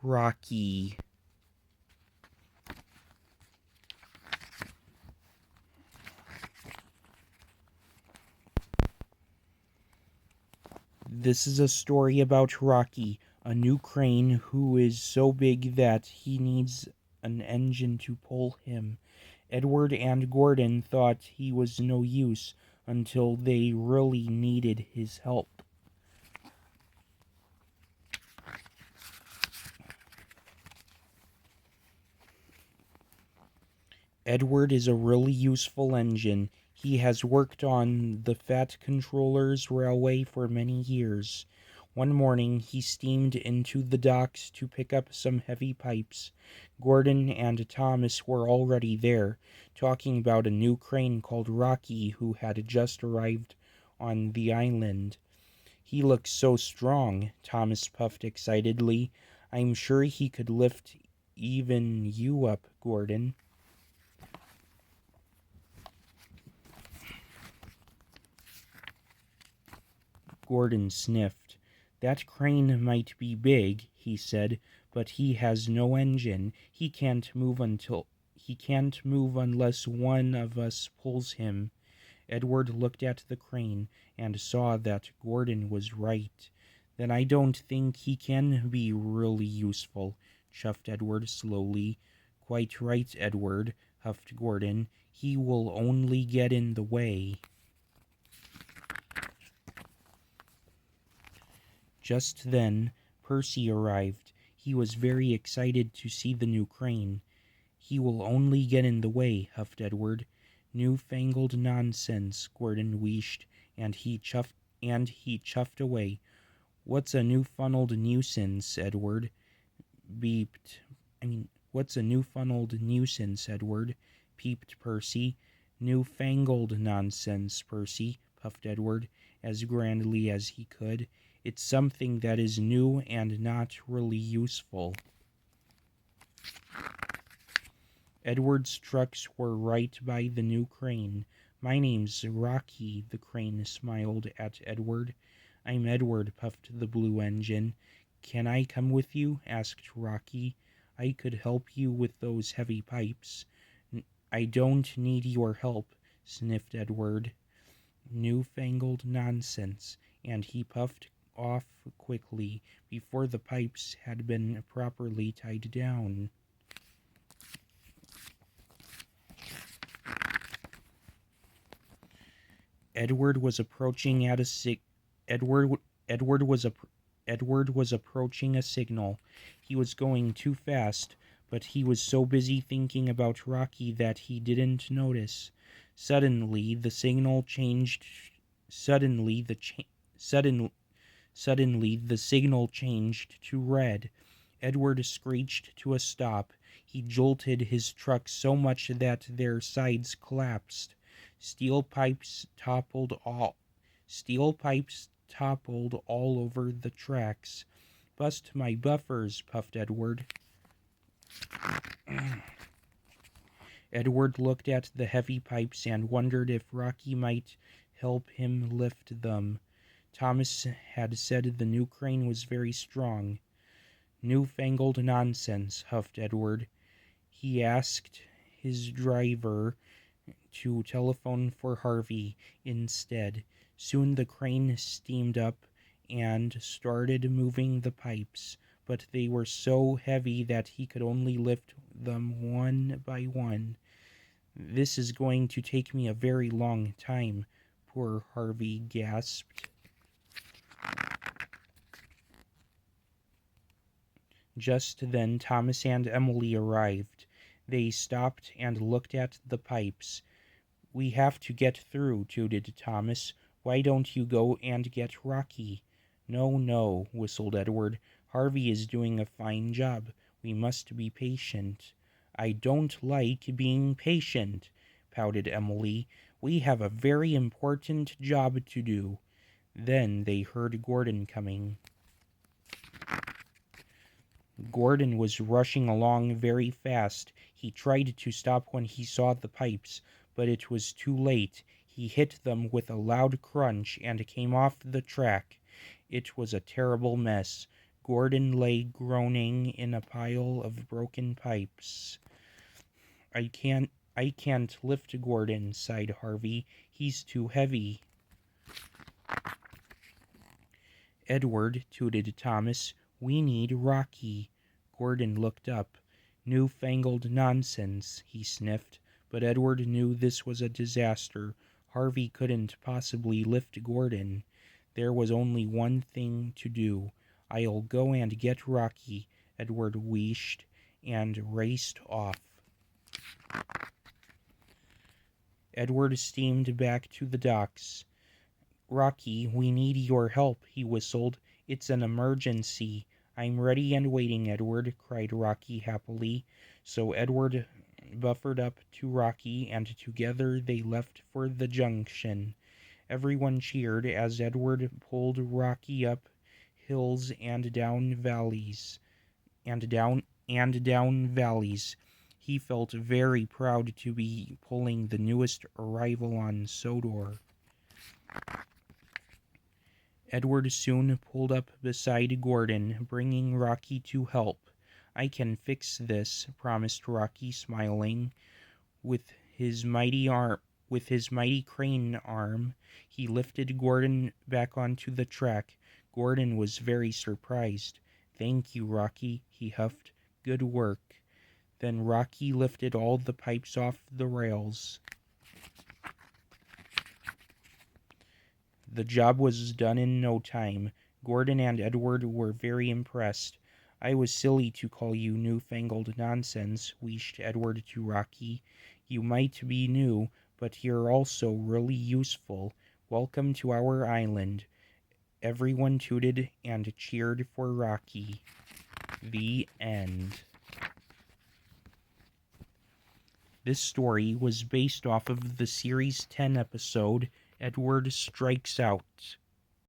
Rocky. This is a story about Rocky, a new crane who is so big that he needs an engine to pull him. Edward and Gordon thought he was no use until they really needed his help. Edward is a really useful engine. He has worked on the Fat Controllers Railway for many years. One morning he steamed into the docks to pick up some heavy pipes. Gordon and Thomas were already there, talking about a new crane called Rocky who had just arrived on the island. "He looks so strong," Thomas puffed excitedly. "I'm sure he could lift even you up, Gordon." Gordon sniffed. "That crane might be big," he said, "but he has no engine. He can't move unless one of us pulls him." Edward looked at the crane and saw that Gordon was right. "Then I don't think he can be really useful," chuffed Edward slowly. "Quite right, Edward," huffed Gordon. "He will only get in the way." Just then Percy arrived. He was very excited to see the new crane. "He will only get in the way," huffed Edward. "New-fangled nonsense," Gordon wheezed, and he chuffed away. "What's a new-funneled nuisance, Edward?" What's a new-funneled nuisance, Edward?" peeped Percy. "New-fangled nonsense, Percy," puffed Edward, as grandly as he could. "It's something that is new and not really useful." Edward's trucks were right by the new crane. "My name's Rocky," the crane smiled at Edward. "I'm Edward," puffed the blue engine. "Can I come with you?" asked Rocky. "I could help you with those heavy pipes." "I don't need your help," sniffed Edward. "New-fangled nonsense," and he puffed off quickly before the pipes had been properly tied down. Edward was approaching at a sig- Edward Edward was Edward was approaching a signal. He was going too fast, but he was so busy thinking about Rocky that he didn't notice. Suddenly the signal changed. Suddenly the cha- sudden Suddenly the signal changed to red. Edward screeched to a stop. He jolted his truck so much that their sides collapsed. Steel pipes toppled all over the tracks. "Bust my buffers," puffed Edward. Edward looked at the heavy pipes and wondered if Rocky might help him lift them. Thomas had said the new crane was very strong. "New-fangled nonsense," huffed Edward. He asked his driver to telephone for Harvey instead. Soon the crane steamed up and started moving the pipes, but they were so heavy that he could only lift them one by one. "This is going to take me a very long time," poor Harvey gasped. Just then Thomas and Emily arrived. They stopped and looked at the pipes. "We have to get through," tooted Thomas. "Why don't you go and get Rocky?" "No, no," whistled Edward. "Harvey is doing a fine job. We must be patient." "I don't like being patient," pouted Emily. "We have a very important job to do." Then they heard Gordon coming. Gordon was rushing along very fast. He tried to stop when he saw the pipes, but it was too late. He hit them with a loud crunch and came off the track. It was a terrible mess. Gordon lay groaning in a pile of broken pipes. I can't lift Gordon, sighed Harvey. He's too heavy. Edward, tooted Thomas. We need Rocky. Gordon looked up. Newfangled nonsense, he sniffed, but Edward knew this was a disaster. Harvey couldn't possibly lift Gordon. There was only one thing to do. I'll go and get Rocky, Edward wheezed, and raced off. Edward steamed back to the docks. Rocky, we need your help, he whistled. It's an emergency. I'm ready and waiting, Edward, cried Rocky happily. So Edward buffered up to Rocky, and together they left for the junction. Everyone cheered as Edward pulled Rocky up hills and down valleys. He felt very proud to be pulling the newest arrival on Sodor. Edward soon pulled up beside Gordon, bringing Rocky to help. I can fix this, promised Rocky, smiling. With his mighty crane arm, he lifted Gordon back onto the track. Gordon was very surprised. Thank you, Rocky, he huffed. Good work. Then Rocky lifted all the pipes off the rails. The job was done in no time. Gordon and Edward were very impressed. I was silly to call you newfangled nonsense, wheezed Edward to Rocky. You might be new, but you're also really useful. Welcome to our island. Everyone tooted and cheered for Rocky. The end. This story was based off of the Series 10 episode, Edward Strikes Out.